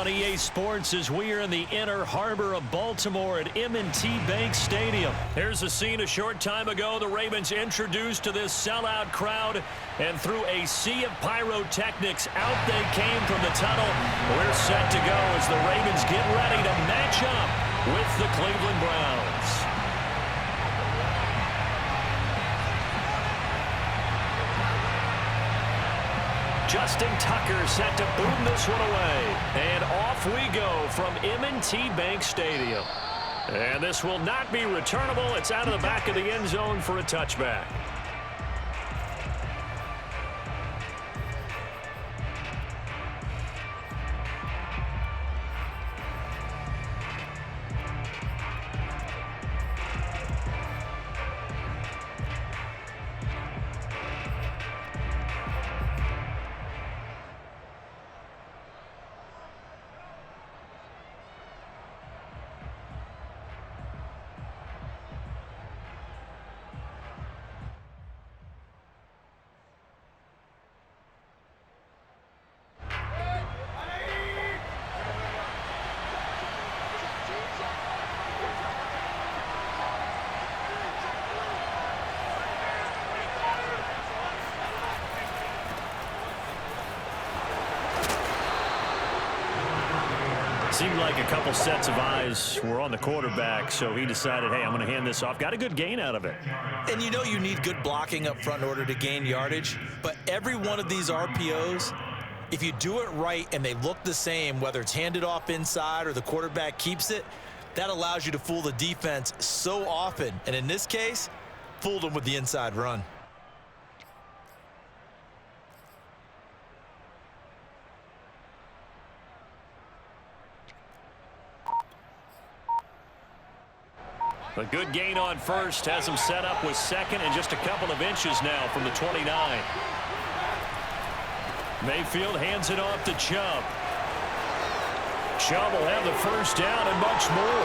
on EA Sports as we are in the inner harbor of Baltimore at M&T Bank Stadium. Here's a scene a short time ago. The Ravens introduced to this sellout crowd, and through a sea of pyrotechnics, out they came from the tunnel. We're set to go as the Ravens get ready to match up with the Cleveland Browns. Justin Tucker set to boom this one away. And off we go from M&T Bank Stadium. And this will not be returnable. It's out of the back of the end zone for a touchback. Seemed like a couple sets of eyes were on the quarterback, so he decided, hey, I'm going to hand this off. Got a good gain out of it. And you know you need good blocking up front in order to gain yardage, but every one of these RPOs, if you do it right and they look the same, whether it's handed off inside or the quarterback keeps it, that allows you to fool the defense so often. And in this case, fooled them with the inside run. A good gain on first has him set up with second and just a couple of inches now from the 29. Mayfield hands it off to Chubb. Chubb will have the first down and much more.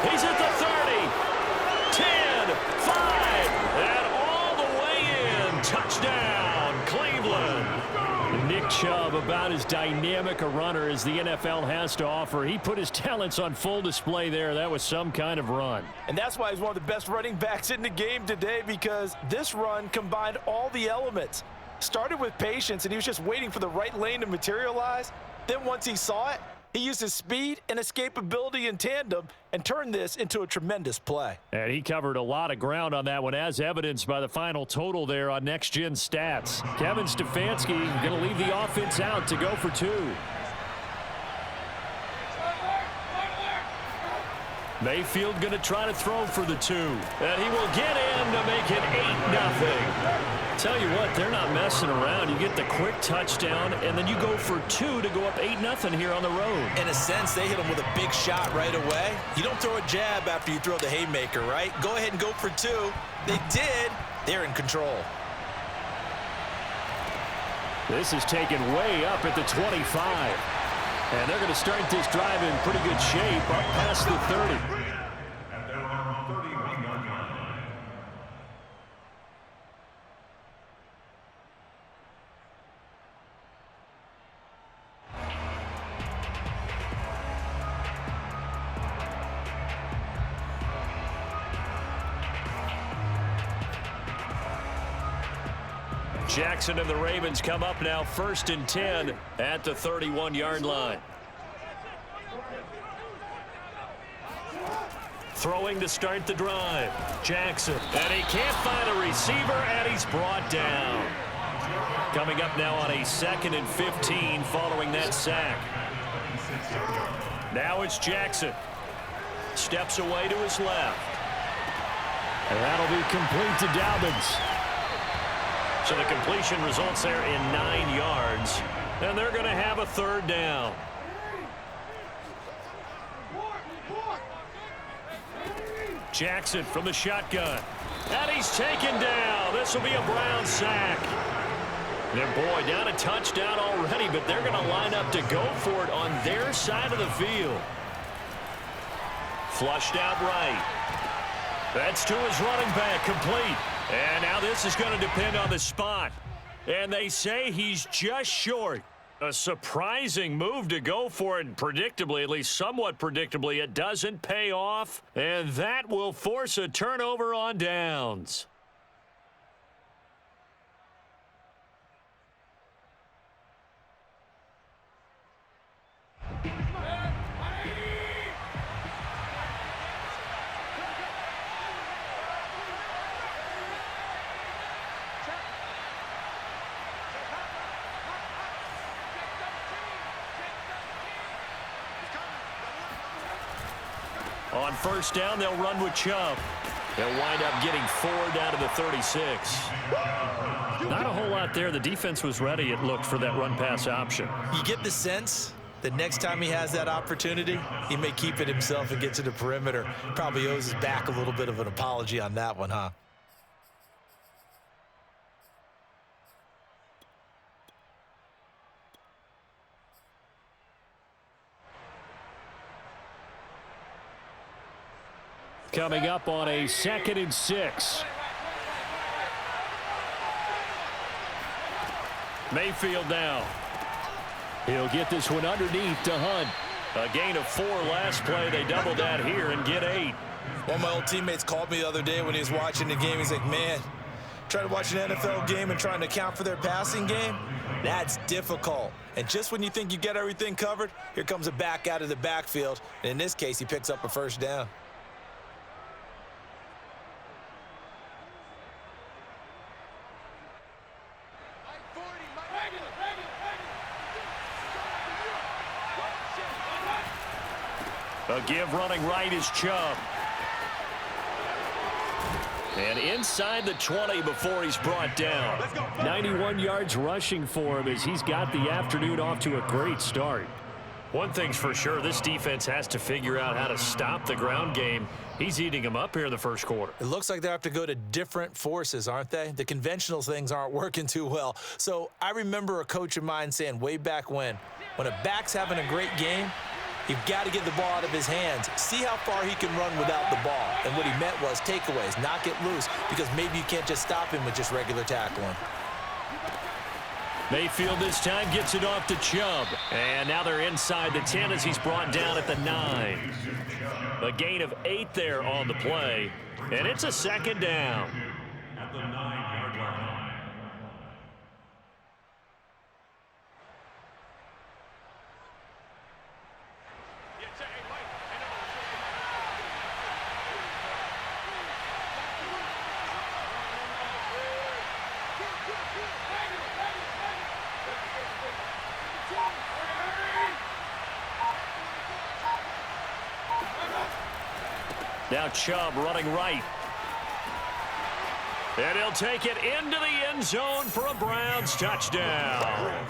He's at the 30, 10, 5, and all the way in. Touchdown, Cleveland. Nick Chubb, about as dynamic a runner as the NFL has to offer. He put his talents on full display there. That was some kind of run. And that's why he's one of the best running backs in the game today, because this run combined all the elements. Started with patience, and he was just waiting for the right lane to materialize. Then once he saw it, he used his speed and escapability in tandem and turned this into a tremendous play. And he covered a lot of ground on that one, as evidenced by the final total there on Next Gen Stats. Kevin Stefanski going to leave the offense out to go for two. Mayfield going to try to throw for the two. And he will get in to make it 8-0. Tell you what, they're not messing around. You get the quick touchdown, and then you go for two to go up 8-0 here on the road. In a sense, they hit him with a big shot right away. You don't throw a jab after you throw the haymaker, right? Go ahead and go for two. They did. They're in control. This is taken way up at the 25. And they're going to start this drive in pretty good shape up past the 30. Jackson and the Ravens come up now 1st and 10 at the 31-yard line. Throwing to start the drive. Jackson. And he can't find a receiver, and he's brought down. Coming up now on a 2nd and 15 following that sack. Now it's Jackson. Steps away to his left. And that'll be complete to Dobbins. So the completion results there in 9 yards. And they're going to have a 3rd down. Jackson from the shotgun. And he's taken down. This will be a Brown sack. And boy, down a touchdown already, but they're going to line up to go for it on their side of the field. Flushed out right. That's to his running back, complete. And now this is going to depend on the spot. And they say he's just short. A surprising move to go for it, predictably, at least somewhat predictably. It doesn't pay off, and that will force a turnover on downs. On first down, they'll run with Chubb. They'll wind up getting 4 down to the 36. Not a whole lot there. The defense was ready, it looked, for that run-pass option. You get the sense that next time he has that opportunity, he may keep it himself and get to the perimeter. Probably owes his back a little bit of an apology on that one, huh? Coming up on a 2nd and 6. Mayfield now. He'll get this one underneath to Hunt. A gain of 4 last play. They double that here and get 8. One of my old teammates called me the other day when he was watching the game. He's like, man, trying to watch an NFL game and trying to account for their passing game, that's difficult. And just when you think you get everything covered, here comes a back out of the backfield. And in this case, he picks up a first down. A give running right is Chubb. And inside the 20 before he's brought down. 91 yards rushing for him as he's got the afternoon off to a great start. One thing's for sure, this defense has to figure out how to stop the ground game. He's eating them up here in the first quarter. It looks like they have to go to different forces, aren't they? The conventional things aren't working too well. So I remember a coach of mine saying way back when a back's having a great game, you've got to get the ball out of his hands. See how far he can run without the ball. And what he meant was takeaways, not get loose, because maybe you can't just stop him with just regular tackling. Mayfield this time gets it off to Chubb. And now they're inside the 10 as he's brought down at the 9. A gain of 8 there on the play. And it's a 2nd down. At the 9-yard line. Now Chubb running right. And he'll take it into the end zone for a Browns touchdown.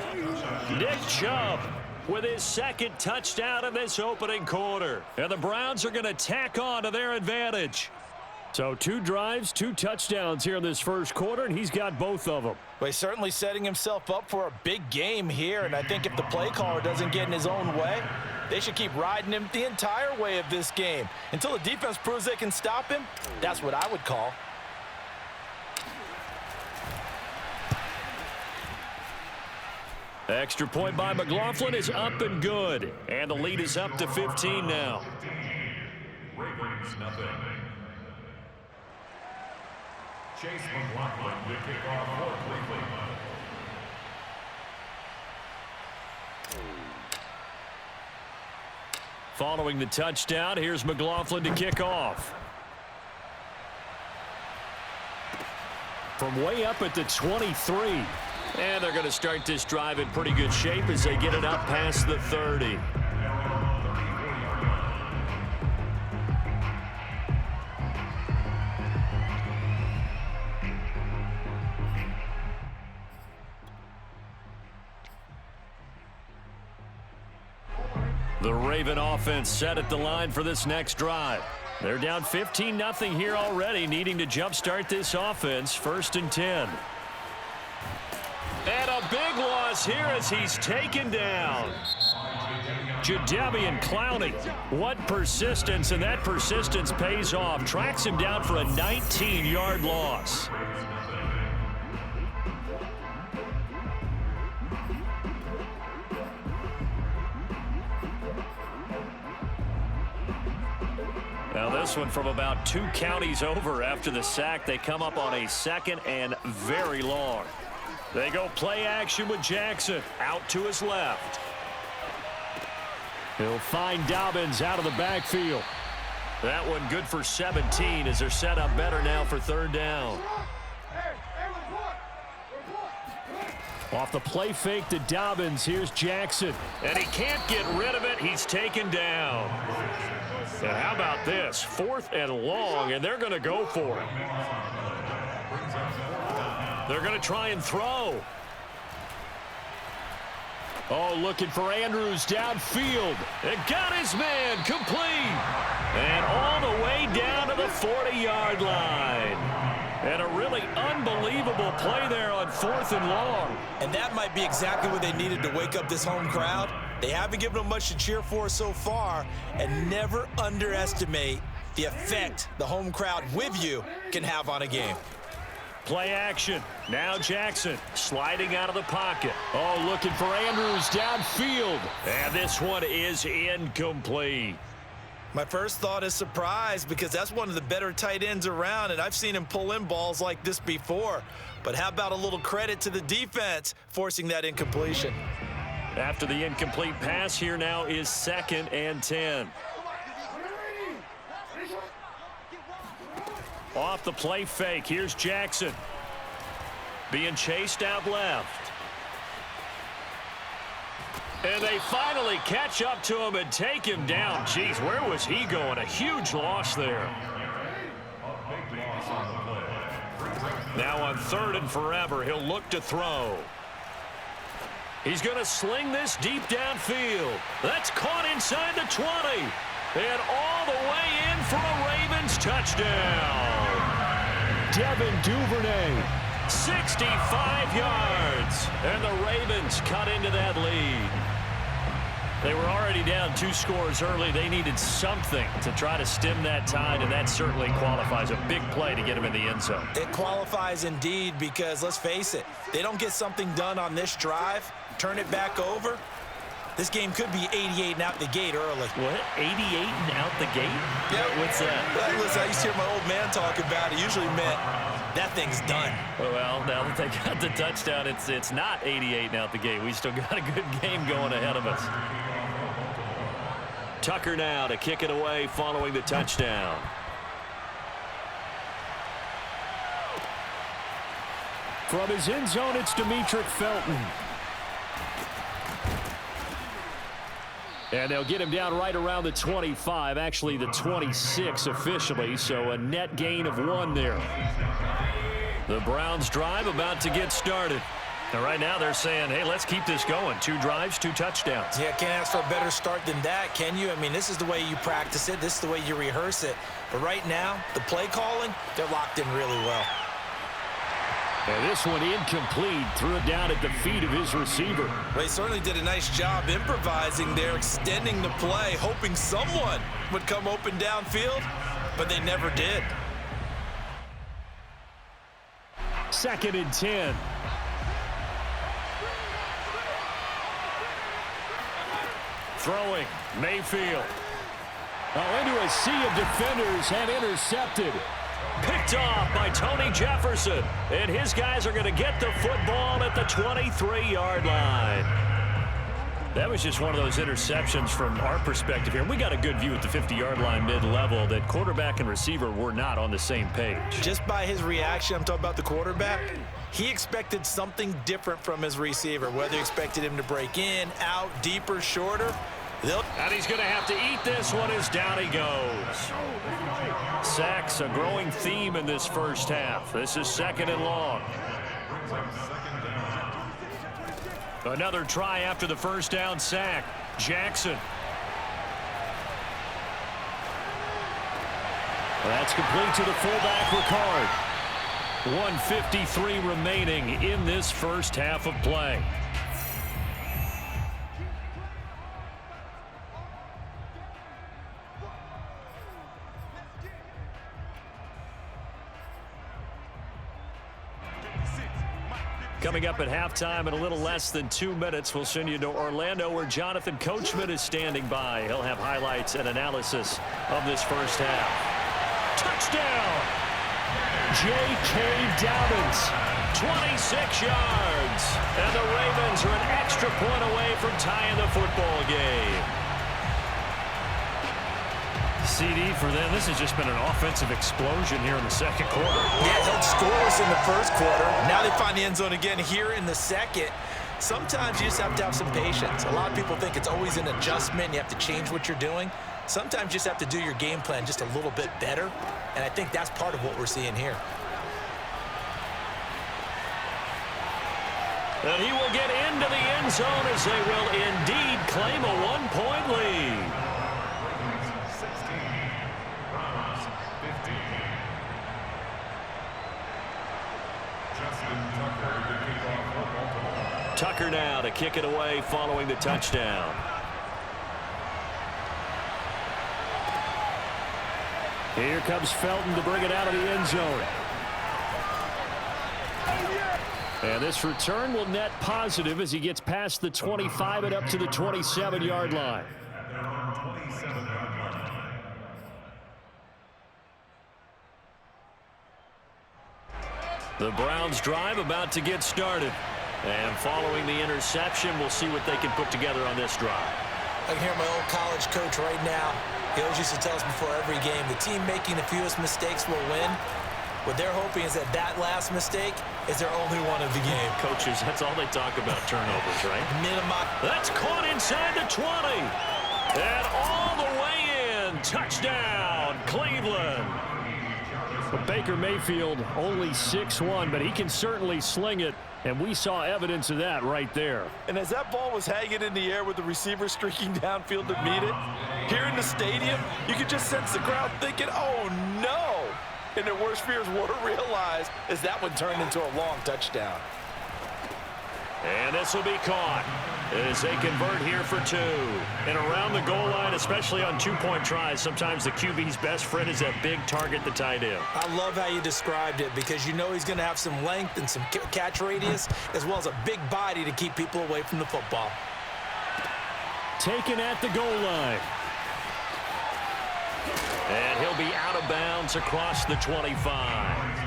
Nick Chubb with his 2nd touchdown in this opening quarter. And the Browns are going to tack on to their advantage. So 2 drives, 2 touchdowns here in this first quarter, and he's got both of them. Well, he's certainly setting himself up for a big game here, and I think if the play caller doesn't get in his own way, they should keep riding him the entire way of this game. Until the defense proves they can stop him, that's what I would call. Extra point by McLaughlin is up and good. And the lead is up to 15 now. Ravens nothing. Chase McLaughlin to kick off for Cleveland. Following the touchdown, here's McLaughlin to kick off. From way up at the 23. And they're going to start this drive in pretty good shape as they get it up past the 30. The Raven offense set at the line for this next drive. They're down 15-0 here already, needing to jumpstart this offense. 1st and 10. And a big loss here as he's taken down. Jadeveon Clowney. What persistence, and that persistence pays off. Tracks him down for a 19-yard loss. Now this one from about 2 counties over after the sack. They come up on a 2nd and very long. They go play action with Jackson out to his left. He'll find Dobbins out of the backfield. That one good for 17 as they're set up better now for 3rd down. Off the play fake to Dobbins, here's Jackson. And he can't get rid of it. He's taken down. And how about this? 4th and long, and they're going to go for it. They're going to try and throw. Oh, looking for Andrews downfield. And got his man complete. And all the way down to the 40-yard line. And a really unbelievable play there on 4th and long. And that might be exactly what they needed to wake up this home crowd. They haven't given them much to cheer for so far, and never underestimate the effect the home crowd with you can have on a game. Play action. Now Jackson sliding out of the pocket. Oh, looking for Andrews downfield. And this one is incomplete. My first thought is surprise because that's one of the better tight ends around, and I've seen him pull in balls like this before. But how about a little credit to the defense forcing that incompletion? After the incomplete pass, here now is 2nd and 10. Off the play fake, here's Jackson. Being chased out left. And they finally catch up to him and take him down. Jeez, where was he going? A huge loss there. Now on 3rd and forever, he'll look to throw. He's going to sling this deep downfield. That's caught inside the 20. And all the way in for a Ravens touchdown. Devin Duvernay, 65 yards. And the Ravens cut into that lead. They were already down 2 scores early. They needed something to try to stem that tide, and that certainly qualifies. A big play to get him in the end zone. It qualifies indeed because, let's face it, they don't get something done on this drive, turn it back over, this game could be 88 and out the gate early. What? 88 and out the gate? Yeah. What's that? Listen, I used to hear my old man talk about it. Usually meant that thing's done. Well, now that they got the touchdown, it's not 88 and out the gate. We still got a good game going ahead of us. Tucker now to kick it away following the touchdown. From his end zone, it's Demetric Felton. And they'll get him down right around the 25, actually the 26 officially, so a net gain of 1 there. The Browns drive about to get started. And right now they're saying, hey, let's keep this going. 2 drives, 2 touchdowns. Yeah, can't ask for a better start than that, can you? I mean, this is the way you practice it. This is the way you rehearse it. But right now, the play calling, they're locked in really well. And this one incomplete. Threw it down at the feet of his receiver. Well, he certainly did a nice job improvising there, extending the play, hoping someone would come open downfield, but they never did. 2nd and 10. Throwing, Mayfield. Oh, into a sea of defenders and intercepted. Picked off by Tony Jefferson. And his guys are going to get the football at the 23-yard line. That was just one of those interceptions from our perspective here. We got a good view at the 50-yard line mid-level that quarterback and receiver were not on the same page. Just by his reaction, I'm talking about the quarterback, he expected something different from his receiver, whether he expected him to break in, out, deeper, shorter. And he's going to have to eat this one as down he goes. Sacks, a growing theme in this first half. This is 2nd and long. Another try after the first down sack. Jackson. That's complete to the fullback, Ricard. 1:53 remaining in this first half of play. Coming up at halftime in a little less than 2 minutes, we'll send you to Orlando where Jonathan Coachman is standing by. He'll have highlights and analysis of this first half. Touchdown! J.K. Dobbins, 26 yards. And the Ravens are an extra point away from tying the football game. CD for them. This has just been an offensive explosion here in the second quarter. Yeah, held scoreless in the first quarter. Now they find the end zone again here in the second. Sometimes you just have to have some patience. A lot of people think it's always an adjustment. You have to change what you're doing. Sometimes you just have to do your game plan just a little bit better. And I think that's part of what we're seeing here. And he will get into the end zone as they will indeed claim a one-point lead. Tucker now to kick it away following the touchdown. Here comes Felton to bring it out of the end zone. And this return will net positive as he gets past the 25 and up to the 27-yard line. The Browns drive about to get started. And following the interception, we'll see what they can put together on this drive. I can hear my old college coach right now. He always used to tell us before every game, the team making the fewest mistakes will win. What they're hoping is that that last mistake is their only one of the game. Coaches, that's all they talk about, turnovers, right? Minimize. That's caught inside the 20. And all the way in. Touchdown, Cleveland. But Baker Mayfield only 6'1", but he can certainly sling it. And we saw evidence of that right there. And as that ball was hanging in the air with the receiver streaking downfield to meet it, here in the stadium, you could just sense the crowd thinking, oh, no. And their worst fears were realized as that one turned into a long touchdown. And this will be caught as they convert here for 2. And around the goal line, especially on two-point tries, sometimes the QB's best friend is that big target, the tight end. I love how you described it because you know he's going to have some length and some catch radius as well as a big body to keep people away from the football. Taken at the goal line. And he'll be out of bounds across the 25.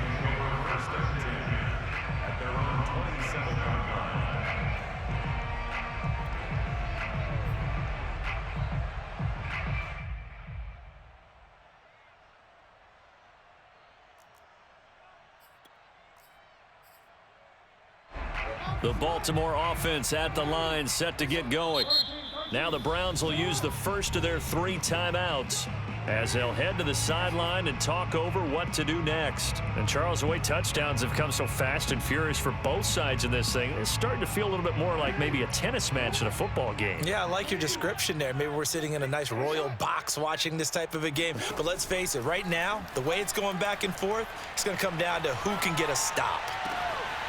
The Baltimore offense at the line, set to get going. Now the Browns will use the first of their 3 timeouts as they'll head to the sideline and talk over what to do next. And Charles, the way touchdowns have come so fast and furious for both sides in this thing, it's starting to feel a little bit more like maybe a tennis match in a football game. Yeah, I like your description there. Maybe we're sitting in a nice royal box watching this type of a game. But let's face it, right now, the way it's going back and forth, it's going to come down to who can get a stop.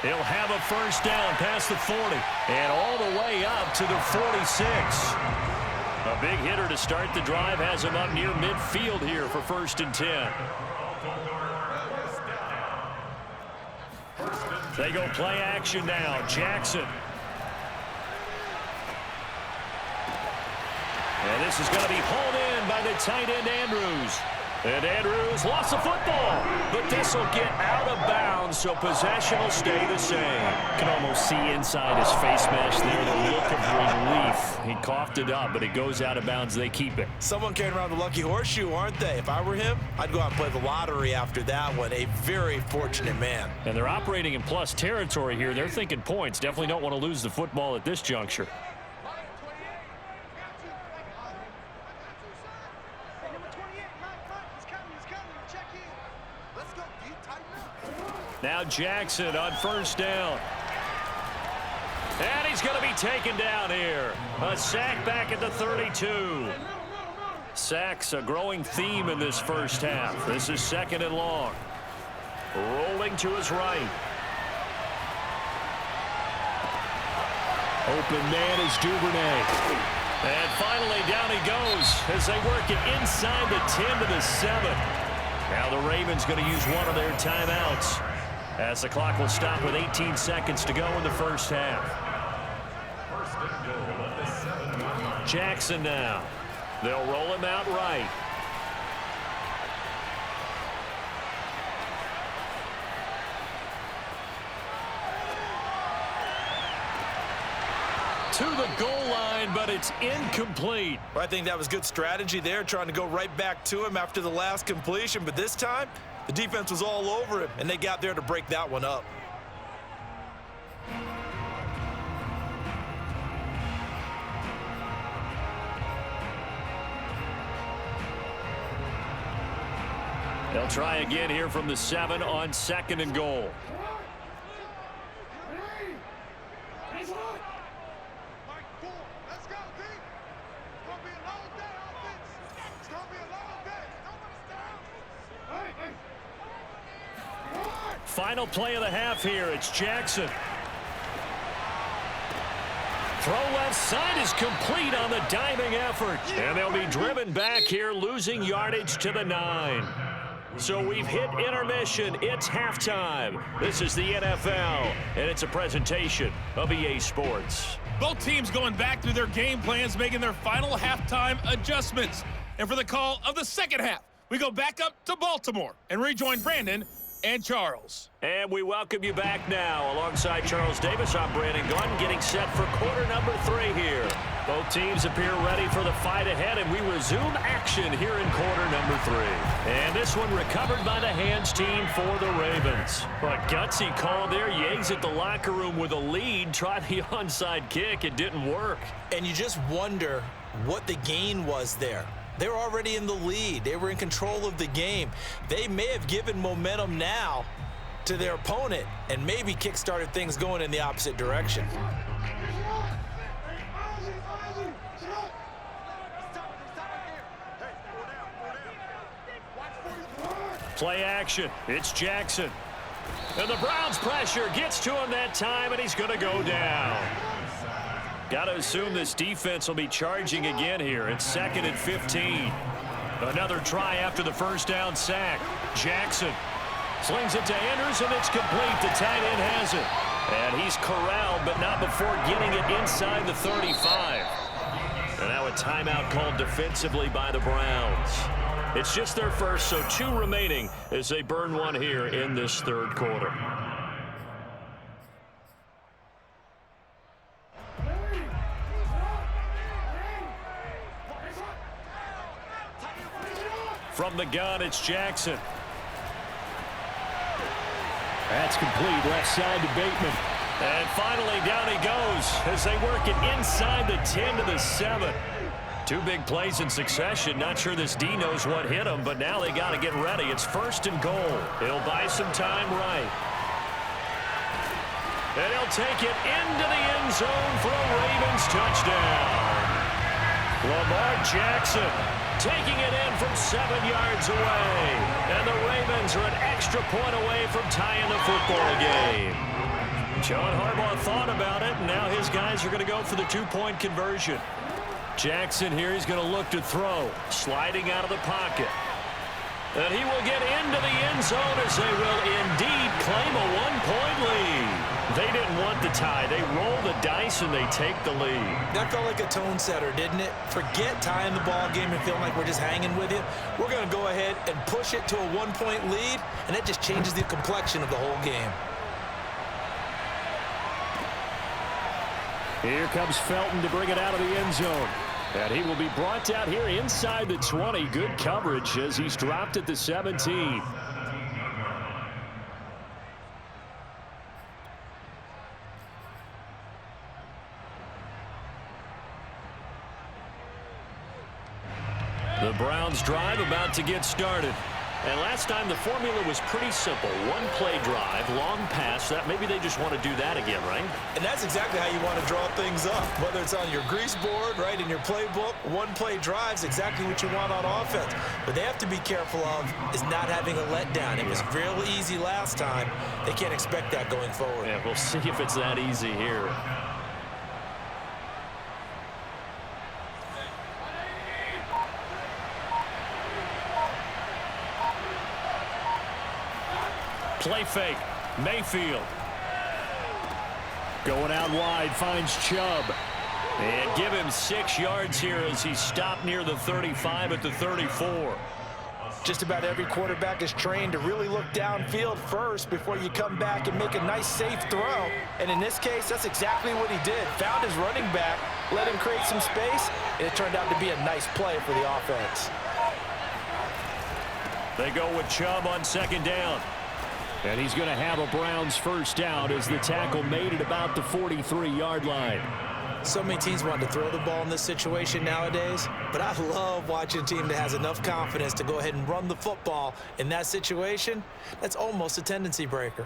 He'll have a first down past the 40 and all the way up to the 46. A big hitter to start the drive has him up near midfield here for 1st and 10. They go play action now. Jackson. And this is going to be hauled in by the tight end Andrews. And Andrews lost the football, but this will get out of bounds, so possession will stay the same. Can almost see inside his face mask there the look of relief. He coughed it up, but it goes out of bounds. They keep it. Someone carrying around the lucky horseshoe, aren't they? If I were him, I'd go out and play the lottery after that one. A very fortunate man. And they're operating in plus territory here. They're thinking points. Definitely don't want to lose the football at this juncture. Now Jackson on first down. And he's going to be taken down here. A sack back at the 32. Sacks a growing theme in this first half. This is 2nd and long. Rolling to his right. Open man is Duvernay. And finally down he goes as they work it inside the 10 to the 7. Now the Ravens going to use one of their timeouts. As the clock will stop with 18 seconds to go in the first half. First and goal at the 7-yard line. Jackson now. They'll roll him out right. To the goal line, but it's incomplete. I think that was good strategy there, trying to go right back to him after the last completion. But this time, the defense was all over him, and they got there to break that one up. They'll try again here from the 7 on 2nd and goal. Final play of the half here. It's Jackson. Throw left side is complete on the diving effort. And they'll be driven back here, losing yardage to the 9. So we've hit intermission. It's halftime. This is the NFL, and it's a presentation of EA Sports. Both teams going back through their game plans, making their final halftime adjustments. And for the call of the second half, we go back up to Baltimore and rejoin Brandon and Charles. And we welcome you back now. Alongside Charles Davis, I'm Brandon Gunn, getting set for quarter number 3 here. Both teams appear ready for the fight ahead, and we resume action here in quarter number 3. And this one recovered by the hands team for the Ravens. A gutsy call there. You exit the locker room with a lead. Try the onside kick. It didn't work. And you just wonder what the gain was there. They were already in the lead. They were in control of the game. They may have given momentum now to their opponent and maybe kick-started things going in the opposite direction. Play action. It's Jackson. And the Browns pressure gets to him that time, and he's going to go down. Got to assume this defense will be charging again here. It's 2nd and 15. Another try after the first down sack. Jackson slings it to Andrews, and it's complete. The tight end has it. And he's corralled, but not before getting it inside the 35. And now a timeout called defensively by the Browns. It's just their first, so 2 remaining as they burn one here in this third quarter. From the gun, it's Jackson. That's complete, left side to Bateman. And finally, down he goes as they work it inside the 10 to the 7. 2 big plays in succession. Not sure this D knows what hit him, but now they got to get ready. It's 1st and goal. He'll buy some time right. And he'll take it into the end zone for a Ravens touchdown. Lamar Jackson taking it in from 7 yards away. And the Ravens are an extra point away from tying the football game. John Harbaugh thought about it, and now his guys are going to go for the 2-point conversion. Jackson here, he's going to look to throw. Sliding out of the pocket. And he will get into the end zone as they will indeed claim a 1-point lead. They didn't want the tie. They roll the dice and they take the lead. That felt like a tone setter, didn't it? Forget tying the ball game and feeling like we're just hanging with you. We're going to go ahead and push it to a 1-point lead, and that just changes the complexion of the whole game. Here comes Felton to bring it out of the end zone. And he will be brought down here inside the 20. Good coverage as he's dropped at the 17. The Browns drive about to get started. And last time the formula was pretty simple. 1-play drive, long pass. That maybe they just want to do that again, right? And that's exactly how you want to draw things up. Whether it's on your grease board, right, in your playbook, 1-play drive's exactly what you want on offense. But they have to be careful of is not having a letdown. It was real easy last time. They can't expect that going forward. Yeah, we'll see if it's that easy here. Play fake. Mayfield. Going out wide, finds Chubb. And give him 6 yards here as he stopped near the 35 at the 34. Just about every quarterback is trained to really look downfield first before you come back and make a nice, safe throw. And in this case, that's exactly what he did. Found his running back, let him create some space, and it turned out to be a nice play for the offense. They go with Chubb on 2nd down. And he's going to have a Browns first down as the tackle made at about the 43-yard line. So many teams want to throw the ball in this situation nowadays, but I love watching a team that has enough confidence to go ahead and run the football in that situation. That's almost a tendency breaker.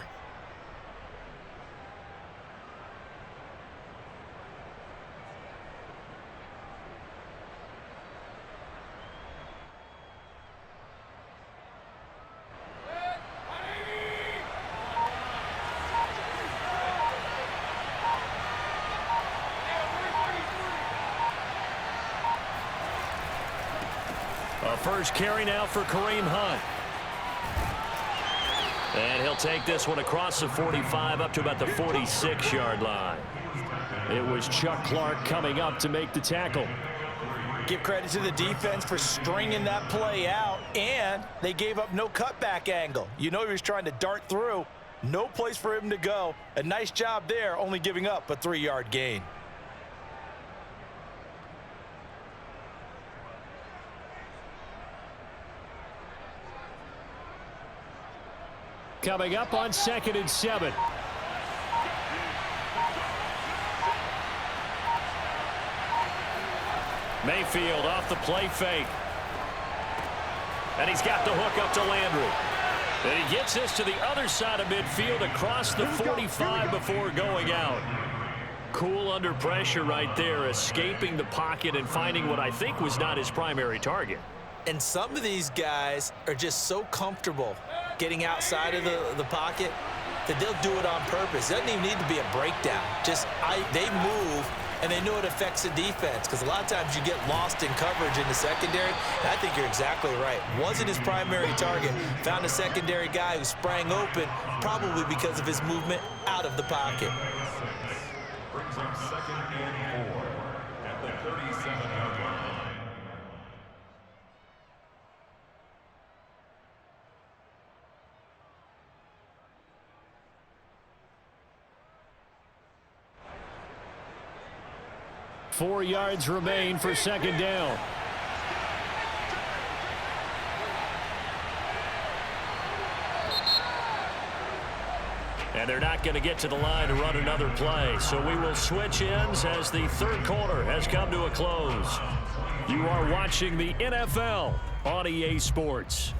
First carry now for Kareem Hunt. And he'll take this one across the 45 up to about the 46-yard line. It was Chuck Clark coming up to make the tackle. Give credit to the defense for stringing that play out, and they gave up no cutback angle. You know he was trying to dart through. No place for him to go. A nice job there, only giving up a 3-yard gain. Coming up on 2nd and 7. Mayfield off the play fake. And he's got the hook up to Landry. And he gets this to the other side of midfield across the 45 before going out. Cool under pressure right there, escaping the pocket and finding what I think was not his primary target. And some of these guys are just so comfortable getting outside of the pocket that they'll do it on purpose. It doesn't even need to be a breakdown. They move, and they know it affects the defense because a lot of times you get lost in coverage in the secondary. And I think you're exactly right. Wasn't his primary target. Found a secondary guy who sprang open, probably because of his movement out of the pocket. Brings up 2nd and 4 at the 37-yard line. Four yards remain for 2nd down. And they're not going to get to the line to run another play. So we will switch ends as the 3rd quarter has come to a close. You are watching the NFL on EA Sports.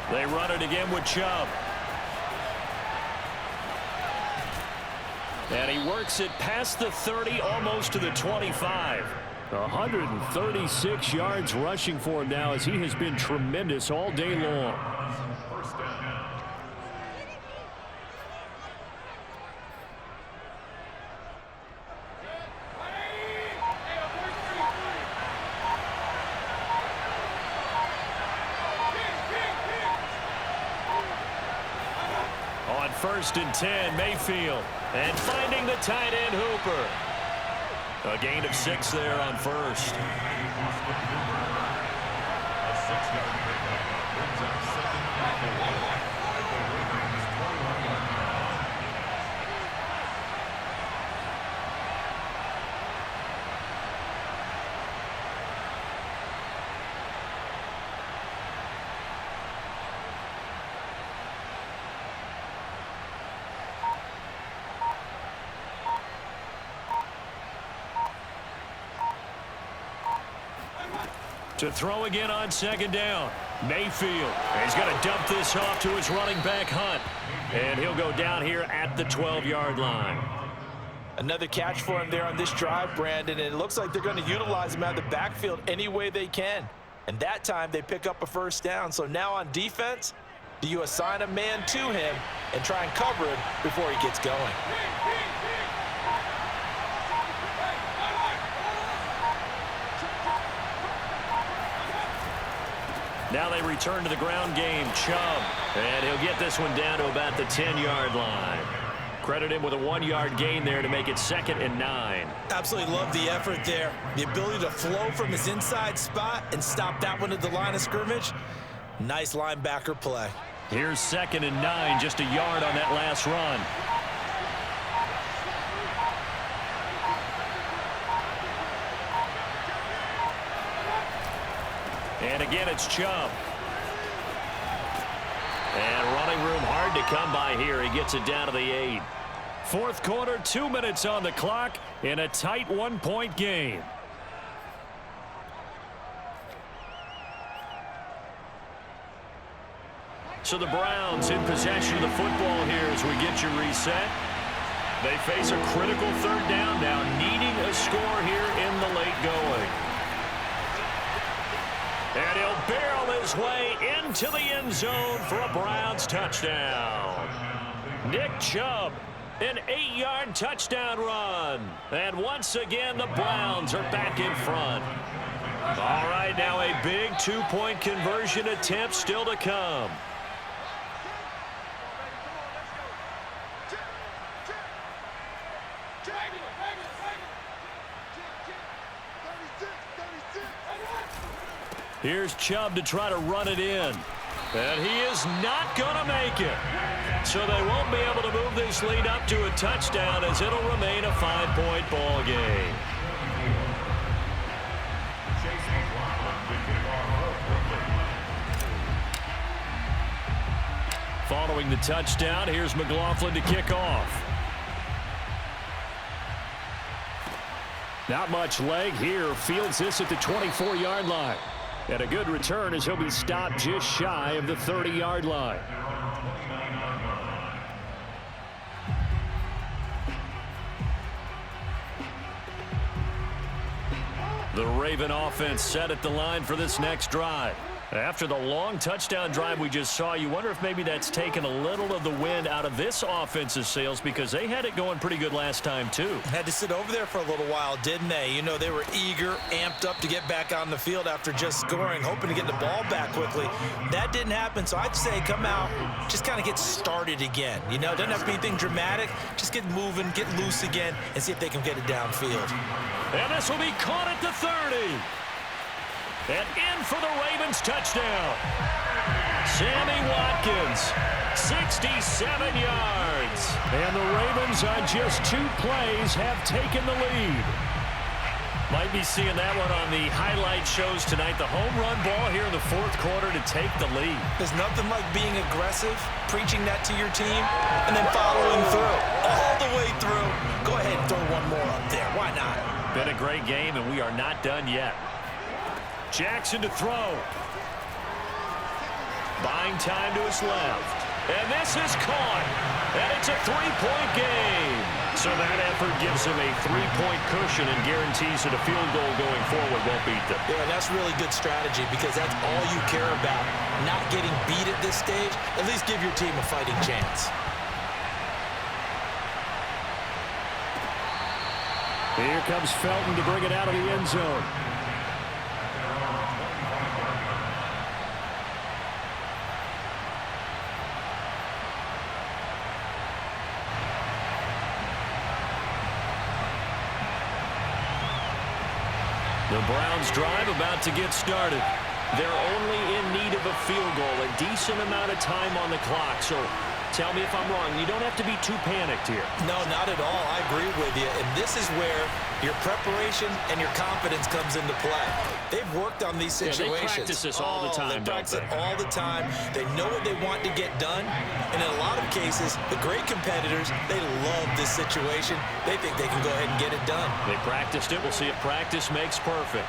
They run it again with Chubb. And he works it past the 30, almost to the 25. 136 yards rushing for him now as he has been tremendous all day long. First down. On 1st and 10, Mayfield. And finding the tight end, Hooper. A gain of 6 there on 1st. A 6-yard pickup brings up 2nd and 4 at the Ravens' 21-yard line. To throw again on second down. Mayfield. He's going to dump this off to his running back, Hunt. And he'll go down here at the 12-yard line. Another catch for him there on this drive, Brandon, and it looks like they're going to utilize him out of the backfield any way they can. And that time they pick up a first down. So now on defense, do you assign a man to him and try and cover him before he gets going? Now they return to the ground game. Chubb. And he'll get this one down to about the 10-yard line. Credit him with a 1-yard gain there to make it 2nd and 9. Absolutely love the effort there. The ability to flow from his inside spot and stop that one at the line of scrimmage. Nice linebacker play. Here's 2nd and 9, just a yard on that last run. And again, it's Chubb. And running room hard to come by here. He gets it down to the 8. Fourth quarter, 2 minutes on the clock in a tight 1-point game. So the Browns in possession of the football here as we get you reset. They face a critical 3rd down now, needing a score here in the late going. And he'll barrel his way into the end zone for a Browns touchdown. Nick Chubb, an 8-yard touchdown run. And once again, the Browns are back in front. All right, now a big 2-point conversion attempt still to come. Here's Chubb to try to run it in. And he is not going to make it. So they won't be able to move this lead up to a touchdown as it'll remain a 5-point ball game. Following the touchdown, here's McLaughlin to kick off. Not much leg here. Fields this at the 24-yard line. And a good return as he'll be stopped just shy of the 30-yard line. The Raven offense set at the line for this next drive. After the long touchdown drive we just saw, you wonder if maybe that's taken a little of the wind out of this offense's sails because they had it going pretty good last time too. Had to sit over there for a little while, didn't they? You know, they were eager, amped up to get back on the field after just scoring, hoping to get the ball back quickly. That didn't happen, so I'd say come out, just kind of get started again. You know, doesn't have to be anything dramatic. Just get moving, get loose again, and see if they can get it downfield. And this will be caught at the 30. And in for the Ravens touchdown. Sammy Watkins, 67 yards. And the Ravens on just 2 plays have taken the lead. Might be seeing that one on the highlight shows tonight. The home run ball here in the 4th quarter to take the lead. There's nothing like being aggressive, preaching that to your team, and then following through. All the way through. Go ahead and throw one more up there. Why not? Been a great game, and we are not done yet. Jackson to throw. Buying time to his left. And this is caught. And it's a 3-point game. So that effort gives him a 3-point cushion and guarantees that a field goal going forward won't beat them. Yeah, that's really good strategy because that's all you care about. Not getting beat at this stage. At least give your team a fighting chance. Here comes Felton to bring it out of the end zone. The Browns drive about to get started. They're only in need of a field goal, a decent amount of time on the clock. So tell me if I'm wrong. You don't have to be too panicked here. No, not at all. I agree with you. And this is where your preparation and your confidence comes into play. They've worked on these situations. Yeah, they practice this all the time, They practice it all the time. They know what they want to get done. And in a lot of cases, the great competitors, they love this situation. They think they can go ahead and get it done. They practiced it. We'll see if practice makes perfect.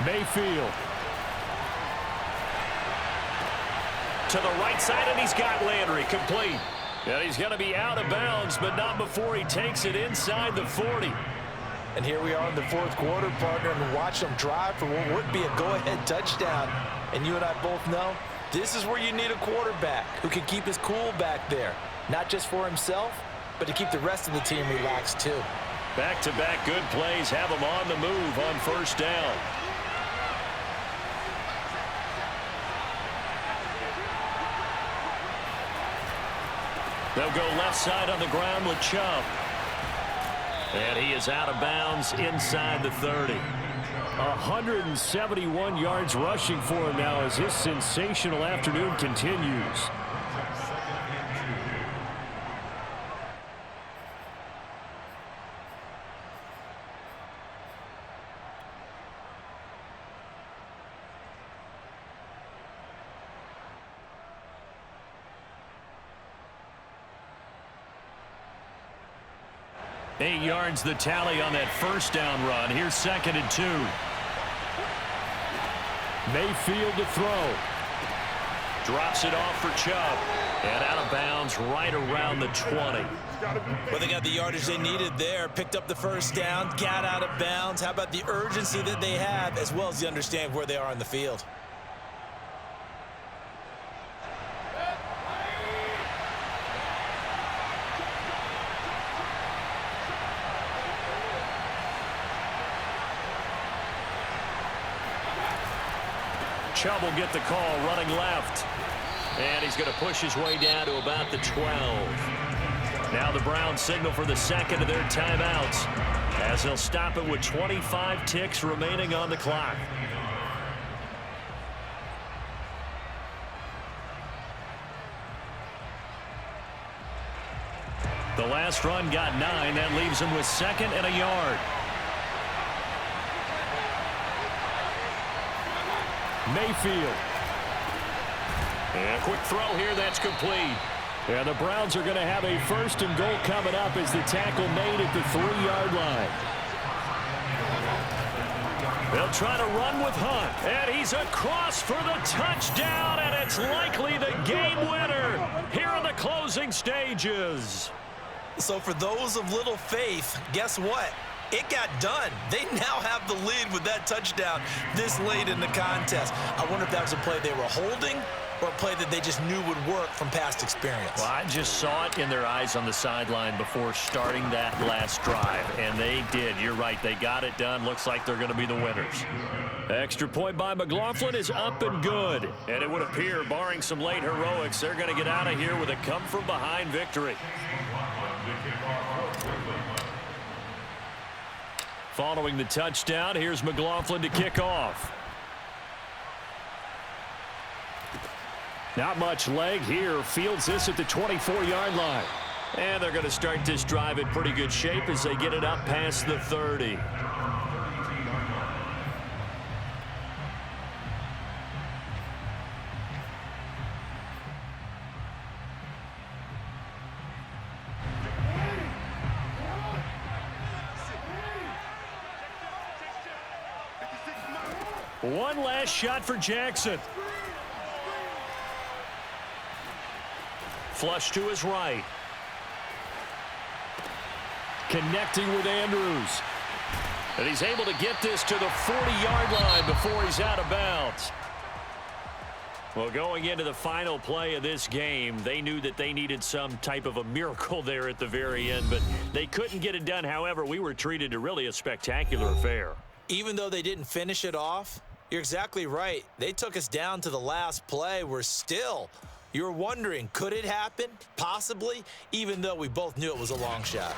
Mayfield. To the right side, and he's got Landry complete. And he's going to be out of bounds, but not before he takes it inside the 40. And here we are in the fourth quarter, partner, and watch them drive for what would be a go-ahead touchdown. And you and I both know this is where you need a quarterback who can keep his cool back there, not just for himself, but to keep the rest of the team relaxed too. Back-to-back good plays have him on the move on first down. They'll go left side on the ground with Chubb. And he is out of bounds inside the 30. 171 yards rushing for him now as his sensational afternoon continues. Eight yards the tally on that first down run. Here's 2nd and 2. Mayfield to throw. Drops it off for Chubb. And out of bounds right around the 20. Well, they got the yardage they needed there. Picked up the first down. Got out of bounds. How about the urgency that they have as well as the understanding where they are in the field? Chubb will get the call running left. And he's going to push his way down to about the 12. Now the Browns signal for the second of their timeouts as they'll stop it with 25 ticks remaining on the clock. The last run got 9. That leaves him with 2nd and a yard. Mayfield. And a quick throw here, that's complete. And the Browns are going to have a 1st and goal coming up as the tackle made at the 3-yard line. They'll try to run with Hunt. And he's across for the touchdown, and it's likely the game winner here in the closing stages. So for those of little faith, guess what? It got done. They now have the lead with that touchdown this late in the contest. I wonder if that was a play they were holding or a play that they just knew would work from past experience. Well, I just saw it in their eyes on the sideline before starting that last drive, and they did. You're right. They got it done. Looks like they're going to be the winners. Extra point by McLaughlin is up and good. And it would appear, barring some late heroics, they're going to get out of here with a come-from-behind victory. Following the touchdown, here's McLaughlin to kick off. Not much leg here. Fields this at the 24-yard line. And they're going to start this drive in pretty good shape as they get it up past the 30. One last shot for Jackson. Flush to his right. Connecting with Andrews. And he's able to get this to the 40-yard line before he's out of bounds. Well, going into the final play of this game, they knew that they needed some type of a miracle there at the very end, but they couldn't get it done. However, we were treated to really a spectacular affair. Even though they didn't finish it off, you're exactly right. They took us down to the last play. You're wondering, could it happen? Possibly, even though we both knew it was a long shot.